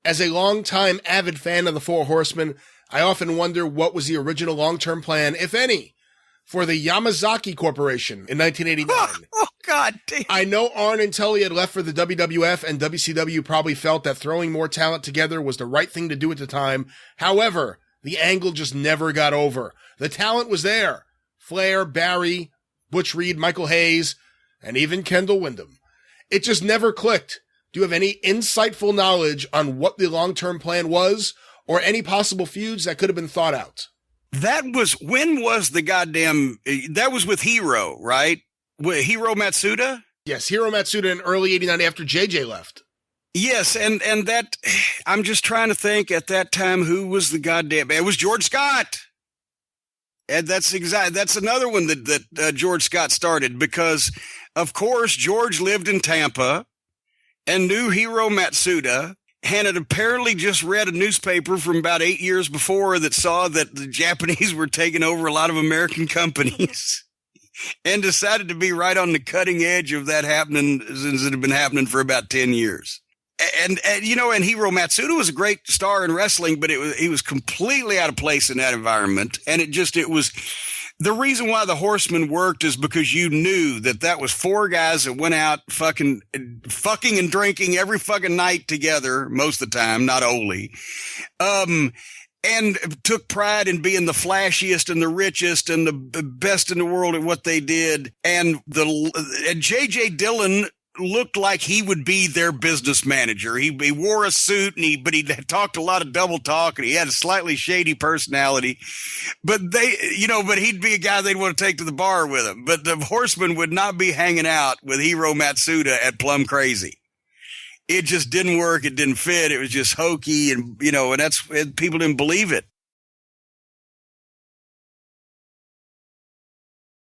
As a longtime avid fan of the Four Horsemen, I often wonder what was the original long-term plan, if any, for the Yamazaki Corporation in 1989. Oh, God damn. I know Arn and Tully had left for the WWF, and WCW probably felt that throwing more talent together was the right thing to do at the time. However, the angle just never got over. The talent was there. Flair, Barry, Butch Reed, Michael Hayes, and even Kendall Windham. It just never clicked. Do you have any insightful knowledge on what the long-term plan was, or any possible feuds that could have been thought out? When was the goddamn, that was with Hiro, right? Hiro Matsuda? Yes, Hiro Matsuda in early 89 after JJ left. Yes, and that, I'm just trying to think at that time who was the goddamn, it was George Scott. And that's another one that George Scott started, because of course George lived in Tampa and knew Hiro Matsuda, and had apparently just read a newspaper from about 8 years before that saw that the Japanese were taking over a lot of American companies and decided to be right on the cutting edge of that happening, since it had been happening for about 10 years. And Hiro Matsuda was a great star in wrestling, but he was completely out of place in that environment. And it was the reason why the Horsemen worked is because you knew that was four guys that went out fucking and drinking every fucking night together, most of the time, not only, and took pride in being the flashiest and the richest and the best in the world at what they did. And J.J. Dillon looked like he would be their business manager. He wore a suit but he talked a lot of double talk, and he had a slightly shady personality, but he'd be a guy they'd want to take to the bar with him. But the Horsemen would not be hanging out with Hiro Matsuda at Plum Crazy. It just didn't work. It didn't fit. It was just hokey. And, and people didn't believe it.